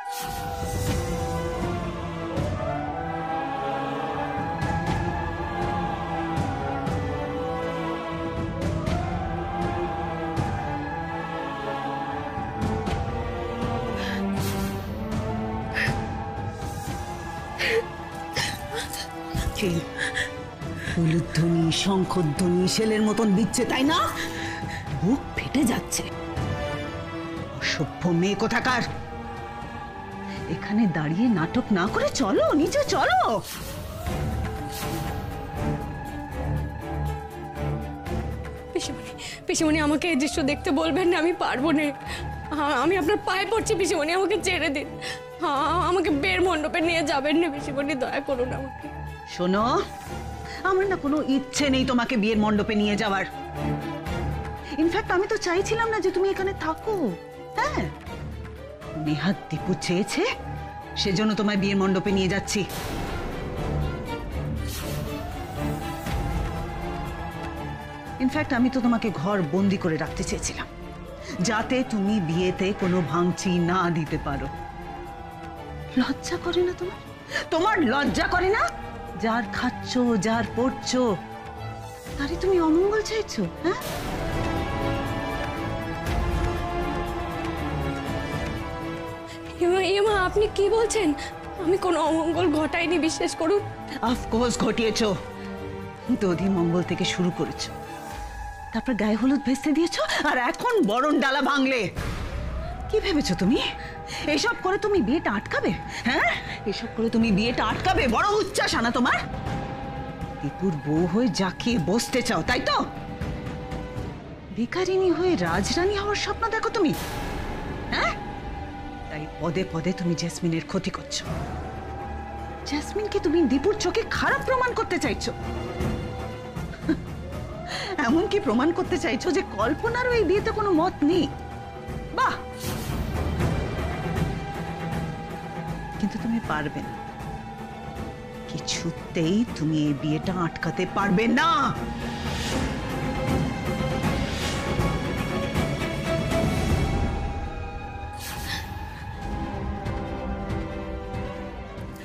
হলুধ্বনি, শঙ্খধ্বনি শেলের মতন দিচ্ছে, তাই না? বুক ফেটে যাচ্ছে। অসভ্য মেয়ে কোথাকার! এখানে দাঁড়িয়ে নাটক না করে চলো, নিচে চলো। পিসিমণি, পিসিমণি আমাকে এই দৃশ্য দেখতে বলবেন না, আমি পারবো না। আমি আপনার পায়ে পড়ছি পিসিমণি, আমাকে ছেড়ে দিন। আমাকে বের মণ্ডপে নিয়ে যাবেন না পিসিমণি, দয়া করুন আমাকে। শোনো, আমার না কোনো ইচ্ছে নেই তোমাকে বিয়ের মণ্ডপে নিয়ে যাওয়ার। ইনফ্যাক্ট আমি তো চাইছিলাম না যে তুমি এখানে থাকো। হ্যাঁ, নেহাত দীপু চেয়েছে, সেজন্য তোমায় বিয়ের মণ্ডপে নিয়ে যাচ্ছি। ইনফ্যাক্ট আমি তো তোমাকে ঘর বন্দি করে রাখতে চেয়েছিলাম, যাতে তুমি বিয়েতে কোনো ভাঙচি না দিতে পারো। লজ্জা করে না তোমার? তোমার লজ্জা করে না? যার খাচ্ছ, যার পড়ছো, তারে তুমি অমঙ্গল চাইছো? হ্যাঁ, আপনি কি বলছেন? আমি কোনো অমঙ্গল ঘটাইনি, বিশ্বাস করুন। অফকোর্স ঘটিয়েছো। দধি মঙ্গল থেকে শুরু করেছো, তারপর গায়ে হলুদ ভেস্তে দিয়েছো, আর এখন বরণ ডালা ভাঙলে। কি ভেবেছো তুমি? এসব করে তুমি বিয়েটা আটকাবে? হ্যাঁ, এসব করে তুমি বিয়েটা আটকাবে? বড় উচ্চাস না তোমার? দীপুর বউ হয়ে জাকিয়ে বসতে চাও, তাই তো? ভিখারিনী হয়ে রাজরানী হওয়ার স্বপ্ন দেখো তুমি? হ্যাঁ, তাই পদে পদে তুমি জেসমিনের ক্ষতি করছো। জেসমিনকে তুমি দীপুর চোখে খারাপ প্রমাণ করতে চাইছো। এমনকি প্রমাণ করতে চাইছো যে কল্পনারও এই বিয়েতে কোনো মত নেই। বাহ, কিন্তু তুমি পারবে না, কিছুতেই তুমি এই বিয়েটা আটকাতে পারবে না।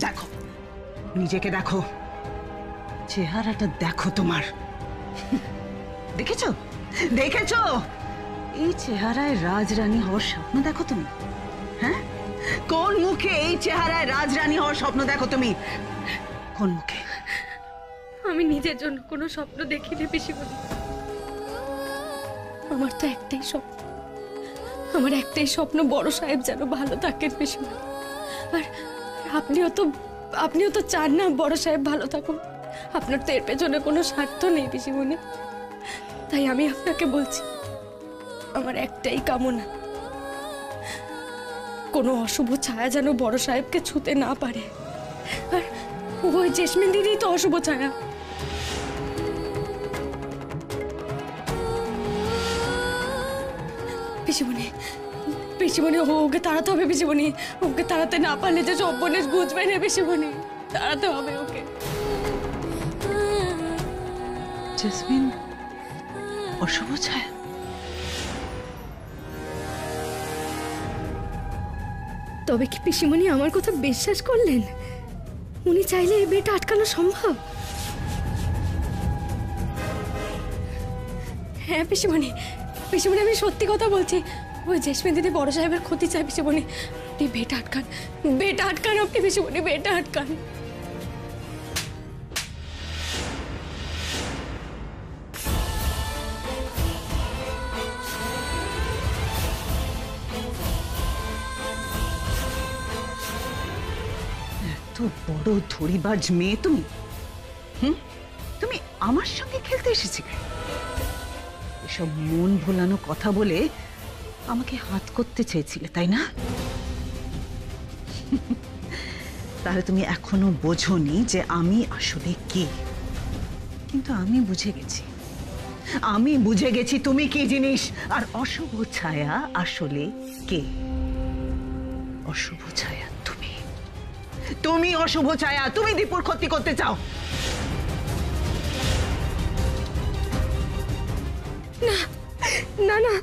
দেখো, নিজেকে দেখো, চেহারাটা দেখো তোমার। দেখেছো? দেখেছো? এই চেহারায় রাজরানী হওয়ার স্বপ্ন দেখো তুমি? হ্যাঁ, কোন মুখে এই চেহারায় রাজরানী হওয়ার স্বপ্ন দেখো তুমি? কোন মুখে? আমি নিজের জন্য কোনো স্বপ্ন দেখিনি পিসিমণি। আমার তো একটাই স্বপ্ন, আমার একটাই স্বপ্ন, বড় সাহেব যেন ভালো থাকেন পিসিমণি। আর আপনিও তো চান না বড় সাহেব ভালো থাকুন। আপনার তো এর পেছনে কোনো স্বার্থ নেই পিসিমণি। তাই আমি আপনাকে বলছি, আমার একটাই কামনা, কোনো অশুভ ছায়া যেন বড় সাহেবকে ছুতে না পারে। আর ওই জেসমিন দিদি তো অশুভ ছায়া। পিসিমণি, পিসিমণি, ওকে তাড়াতে হবে পিসিমণি। ওকে তাড়াতে না পারলে যে সর্বনেশ বুঝবে না পিসিমণি, তাড়াতে হবে ওকে। জেসমিন অশুভ ছায়া? তবে কি পিসিমণি আমার কথা বিশ্বাস করলেন? উনি চাইলে এই বিয়েটা আটকানো সম্ভব? হ্যাঁ পিসিমণি, পিসিমণি আমি সত্যি কথা বলছি। ওই জেসমিন দিদি বড় সাহেবের ক্ষতি চাই পিসিমণি। আপনি বিয়েটা আটকান, বিয়েটা আটকান আপনি পিসিমণি, বিয়েটা আটকান। এত বড় ধরিবাজ মেয়ে তুমি? তুমি আমার সঙ্গে খেলতে এসেছিলে? এসব মন ভোলানো কথা বলে আমাকে হাত করতে চেয়েছিলে, তাই না? তাহলে তুমি এখনো বোঝোনি যে আমি আসলে কে। কিন্তু আমি বুঝে গেছি, আমি বুঝে গেছি তুমি কি জিনিস, আর অশুভ ছায়া আসলে কে। অশুভ ছায়া তুমি, তুমি অশুভ ছায়া। তুমি দীপুর ক্ষতি করতে চাও। না না না,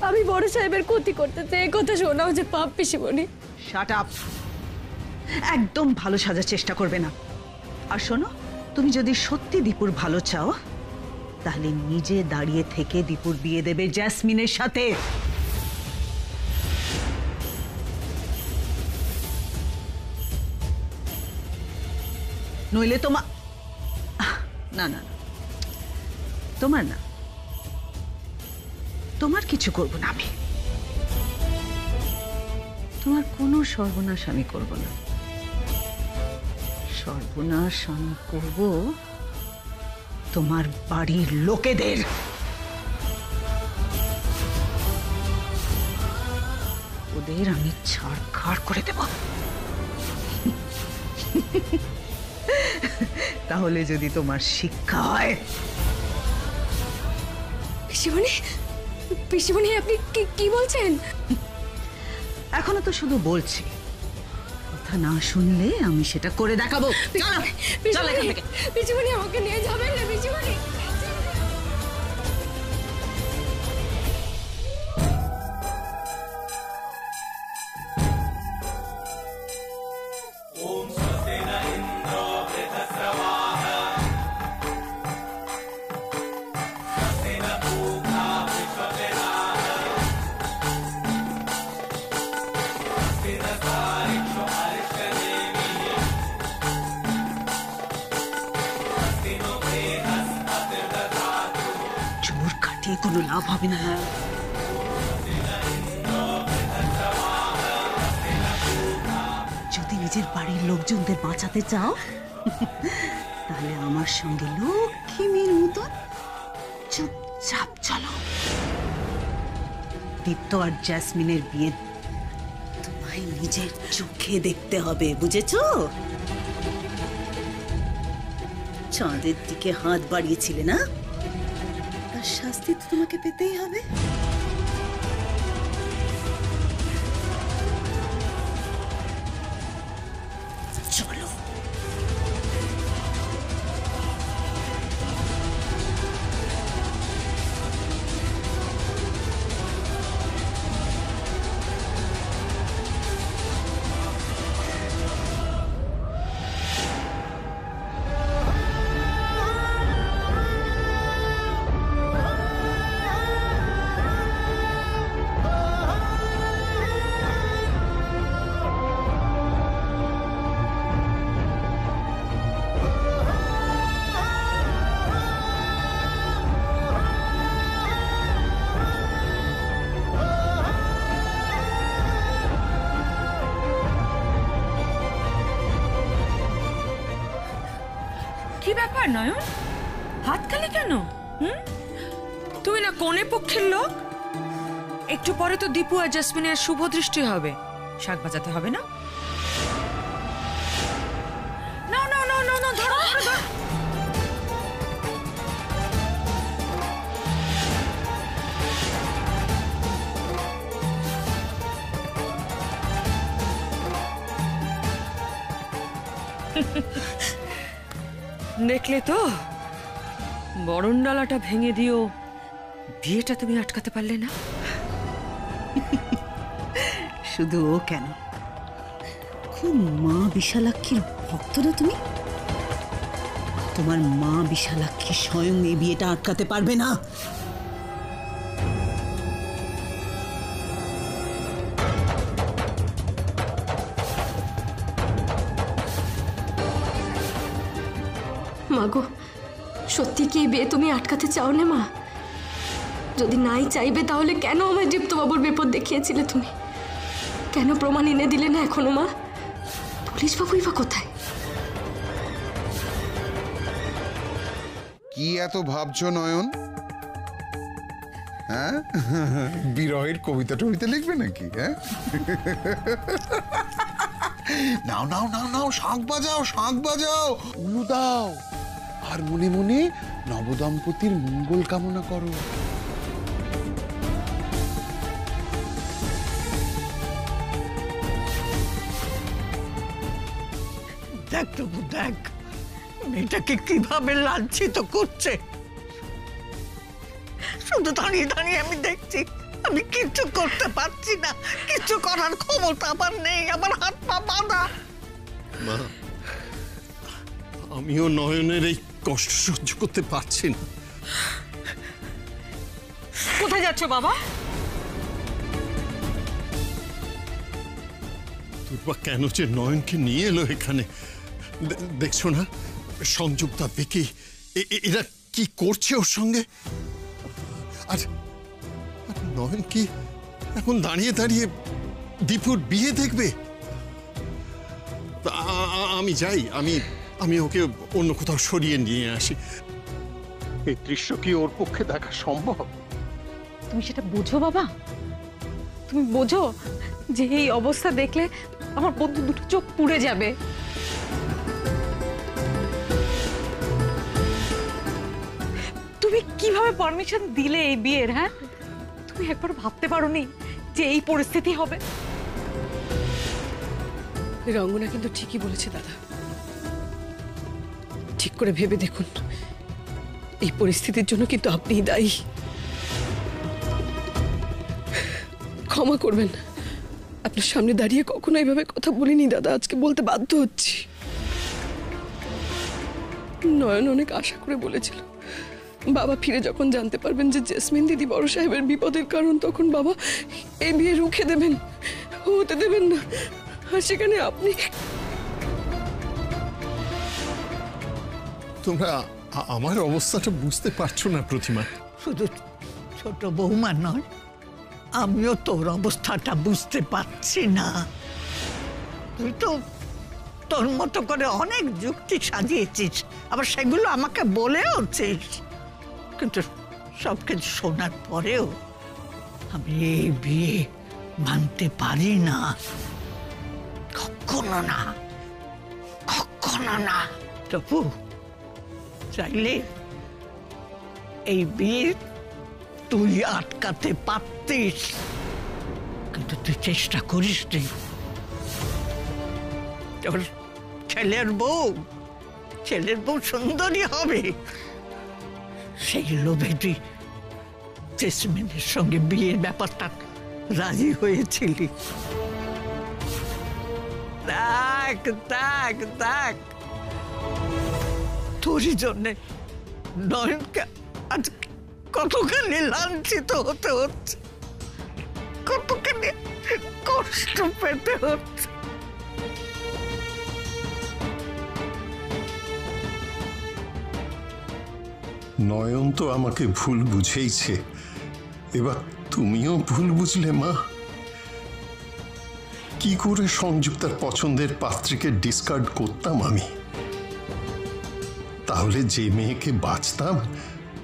আমি বড় সাহেবের ক্ষতি করতেছে, এই কথা শোনাও যে পাপ পিসিমণি। Shut up. একদম ভালো সাজার চেষ্টা করবে না। আর শোনো, তুমি যদি সত্যি দীপুর ভালো চাও তাহলে নিজে দাঁড়িয়ে থেকে দীপুর বিয়ে দেবে জেসমিনের সাথে। নইলে তোমার না না না, তোমার না, তোমার কিছু করব না আমি। তোমার কোনো সর্বনাশ আমি করব না। সর্বনাশ আমি করব তোমার বাড়ির লোকেদের। ওদের আমি ছাড়খাড় করে দেব। তাহলে যদি তোমার শিক্ষা হয়। পিসিমণি, পিসিমণি আপনি কি বলছেন? এখনো তো শুধু বলছি, কথা না শুনলে আমি সেটা করে দেখাবো। চলো চলো এখান থেকে। পিসিমণি আমাকে নিয়ে যাবেন না পিসিমণি। জোর কাটিয়ে কোনো লাভ হবে না। যদি নিজের বাড়ির লোকজনদের বাঁচাতে চাও তাহলে আমার সঙ্গে লক্ষ্মীর মতন চুপচাপ চলো। দীপ্ত আর জেসমিনের বিয়ে তোমায় নিজের চোখে দেখতে হবে, বুঝেছো? চাঁদের দিকে হাত বাড়িয়েছিলে না, তার শাস্তি তো তোমাকে পেতেই হবে। চলো। কি ব্যাপার নয়ন, হাত খালি কেন? তুমি না কোনে পক্ষের লোক? একটু পরে তো দীপু আর জেসমিনের শুভ দৃষ্টি হবে, শাক বাজাতে হবে না? না না না না না, ধরো ধরো ধরো। দেখলে তো, বরণডালাটা ভেঙে দিও, বিয়েটা তুমি আটকাতে পারলে না। শুধু ও কেন, খুব মা বিশালাক্ষীর ভক্ত না তুমি? তোমার মা বিশালাক্ষী স্বয়ং এই বিয়েটা আটকাতে পারবে না। মাগো, সত্যি কি এই বিয়ে তুমি আটকাতে চাও না মা? যদি নাই চাইবে তাহলে কেন আমার দীপ্তবাবুর বিপদ দেখিয়েছিলে তুমি? কেন প্রমাণ এনে দিলে না এখনো মা? পুলিশ বাবুই বা কোথায়? কি এত ভাবছো নয়ন? হ্যাঁ, বিরহের কবিতা টবিতা লিখবে নাকি? হ্যাঁ, নাও নাও নাও নাও, শাঁখ বাজাও, শাঁখ বাজাও, উলু দাও, আর মনে মনে নবদম্পতির মঙ্গল কামনা করো। দেখ প্রভু দেখ, মেয়েটাকে কিভাবে লাঞ্ছিত করছে। শুধু দাঁড়িয়ে দাঁড়িয়ে আমি দেখছি। আমি কিচ্ছু করতে পারছি না, কিছু করার ক্ষমতা আমার নেই, আমার হাত পা বাঁধা। মা, আমিও নয়নের এই কষ্ট সহ্য করতে পারছি না। কোথায় যাচ্ছ বাবা? দুর্বা কেন যে নয়নকে নিয়ে এলো এখানে, দেখছো না সংযুক্তা, বিকি এরা কি করছে ওর সঙ্গে। আর নয়ন কি এখন দাঁড়িয়ে দাঁড়িয়ে দীপুর বিয়ে দেখবে? আমি যাই, আমি ওকে অন্য কোথাও সরিয়ে নিয়ে আসি। এই দৃশ্য কি ওর পক্ষে দেখা সম্ভব? তুমি সেটা বোঝো বাবা, তুমি বোঝো যে এই অবস্থা দেখলে আমার বন্ধু দুটো চোখ পুড়ে যাবে। তুমি কিভাবে পারমিশন দিলে এই বিয়ের? হ্যাঁ, তুমি একবার ভাবতে পারোনি যে এই পরিস্থিতি হবে? রঙ্গনা কিন্তু ঠিকই বলেছে দাদা, ঠিক করে ভেবে দেখুন, এই পরিস্থিতির জন্য কিন্তু আপনিই দায়ী। ক্ষমা করবেন, আপনার সামনে দাঁড়িয়ে কখনো এইভাবে কথা বলিনি দাদা, আজকে বলতে বাধ্য হচ্ছি। নয়ন অনেক আশা করে বলেছিল বাবা ফিরে যখন জানতে পারবেন যে জেসমিন দিদি বড় সাহেবের বিপদের কারণ, তখন বাবা এই বিয়ে রুখে দেবেন, হতে দেবেন না। আর সেখানে আপনি তোমরা আমার অবস্থাটা বুঝতে পারছো না প্রতিমা। শুধু ছোট বৌমা নয়, আমিও তোর অবস্থাটা বুঝতে পারছি না। তুই তো তোর মতো করে অনেক যুক্তি সাজিয়েছিস, আবার সেগুলো আমাকে বলেওছিস, কিন্তু সবকিছু শোনার পরেও আমি এই বিয়ে মানতে পারি না, কখনো না, কখনো না। তবু চাইলে এই বিয়ে তুই আটকাতে পারতিস, কিন্তু তুই চেষ্টা করিস নি। তোর ছেলের বউ সুন্দরী হবে, সেই লোভে তুই জেসমিনের সঙ্গে বিয়ের ব্যাপারটা রাজি হয়েছিলি। দেখ দেখ দেখ, তোরই জন্যে নয়নকে আজ কতখানি লাঞ্ছিত হতে হচ্ছে, কতখানি কষ্ট পেতে হচ্ছে। নয়ন তো আমাকে ভুল বুঝেইছে, এবার তুমিও ভুল বুঝলে মা। কি করে সংযুক্তার পছন্দের পাত্রীকে ডিসকার্ড করতাম আমি? তাহলে যে মেয়েকে বাঁচতাম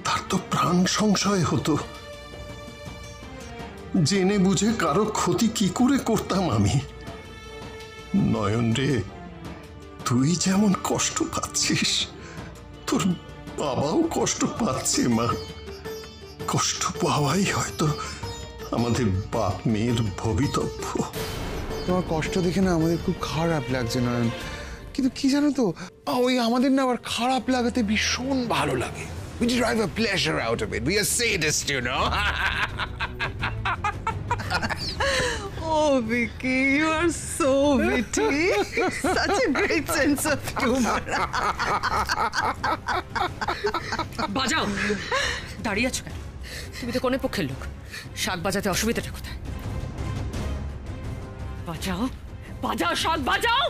তার তো প্রাণ সংশয় হতো। জেনে বুঝে কারো ক্ষতি কি করে করতাম আমি? নয়ন রে, তুই যেমন কষ্ট পাচ্ছিস, তোর বাবাও কষ্ট পাচ্ছে মা। কষ্ট পাওয়াই হয়তো আমাদের বাপ মেয়ের ভবিতব্য। তোমার কষ্ট দেখে না আমাদের খুব খারাপ লাগছে নয়ন, কিন্তু কি জানো তো, ওই আমাদের না আবার খারাপ লাগাতে ভীষণ ভালো লাগে। We derive a pleasure out of it. We are sadists, you know. Oh, Vicky, you are so witty. Such a great sense of humor. বাজাও, দাঁড়িয়ে আছো কেন? তুমি তো কোনে পক্ষের লোক, শাক বাজাতে অসুবিধাটা কোথায়? বাজাও বাজাও, শাক বাজাও।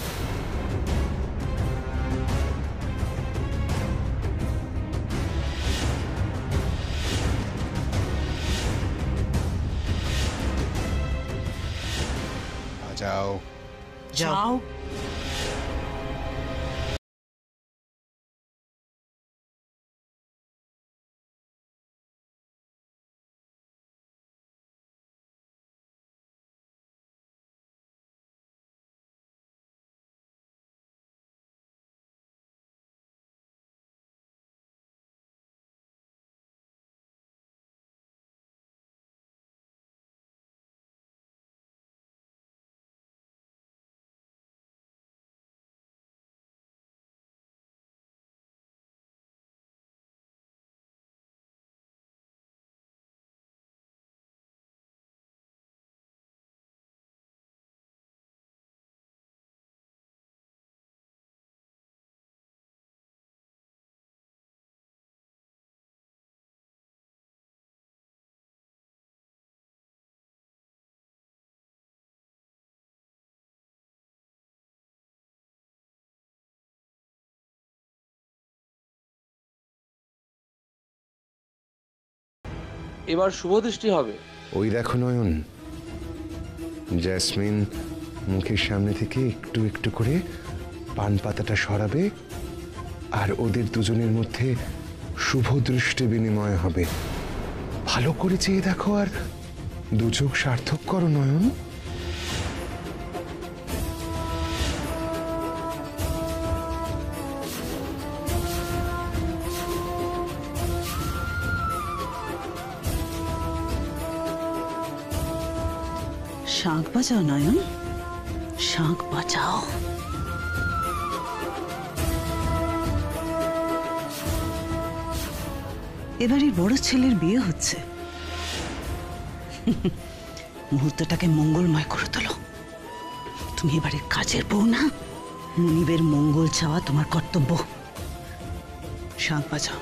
যাও যাও। এবার শুভদৃষ্টি হবে। ওই দেখো নয়ন, জেসমিন মুখের সামনে থেকে একটু একটু করে পান পাতাটা সরাবে আর ওদের দুজনের মধ্যে শুভ দৃষ্টি বিনিময় হবে। ভালো করে চেয়ে দেখো আর দু চোখ সার্থক করো নয়ন। শাঁখ বাজাও নয়ন, শাঁখ বাজাও। এবারে বড় ছেলের বিয়ে হচ্ছে, মুহূর্তটাকে মঙ্গলময় করে তোলো। তুমি এবারে কাজের বউ না, মনিবের মঙ্গল চাওয়া তোমার কর্তব্য। শাঁখ বাজাও।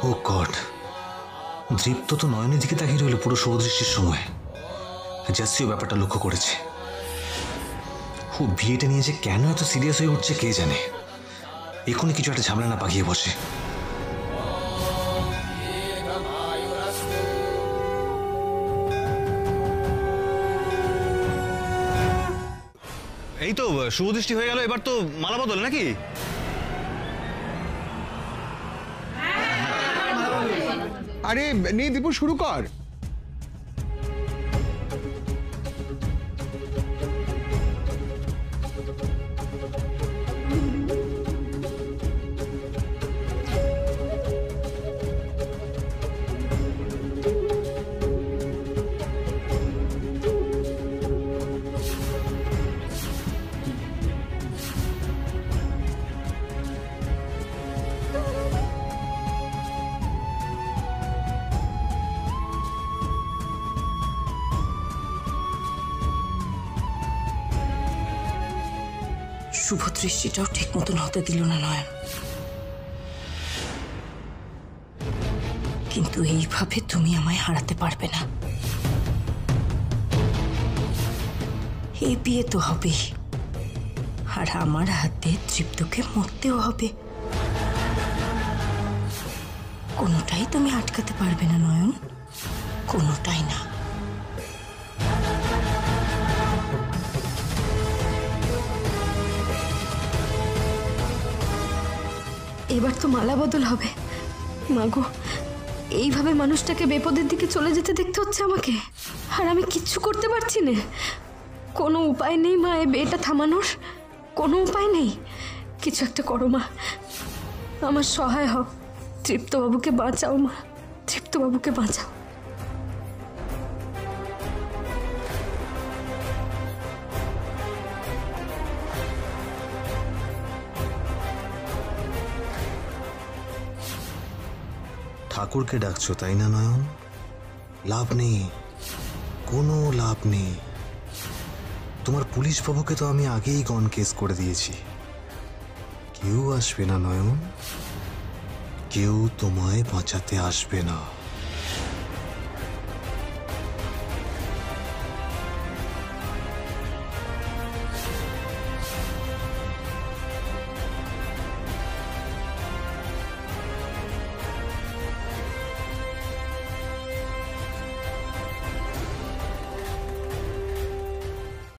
ও গড, দীপ্ত তো নয়নের দিকে তাকিয়ে রইল পুরো শুভদৃষ্টির সময়। জাসিও ব্যাপারটা লক্ষ্য করেছে। ও বিয়েটা নিয়ে যে কেন এত সিরিয়াস হয়ে উঠছে কে জানে। এখনই কিছু একটা ঝামেলা না পাকিয়ে বসে। এই তো শুভদৃষ্টি হয়ে গেল, এবার তো মালা বদল নাকি? আরে নে দীপু, শুরু কর। শুভ দৃষ্টিটাও ঠিক মতন হতে দিল না নয়ন। কিন্তু এইভাবে তুমি আমায় হারাতে পারবে না। এই বিয়ে তো হবেই, আর আমার হাতে তৃপ্তকে মরতেও হবে। কোনোটাই তুমি আটকাতে পারবে না নয়ন, কোনোটাই না। এবার তো মালা বদল হবে। মাগো, এইভাবে মানুষটাকে বিপদের দিকে চলে যেতে দেখতে হচ্ছে আমাকে, আর আমি কিচ্ছু করতে পারছি না। কোনো উপায় নেই মা এই বিয়েটা থামানোর? কোনো উপায় নেই? কিছু একটা করো মা, আমার সহায় হও। তৃপ্তবাবুকে বাঁচাও মা, তৃপ্তবাবুকে বাঁচাও। ঠাকুরকে ডাকছো তাই না নয়ন? লাভ নেই, কোনো লাভ নেই। তোমার পুলিশ বাবুকে তো আমি আগেই গন কেস করে দিয়েছি, কেউ আসবে না নয়ন। কেউ তোমায় বাঁচাতে আসবে না।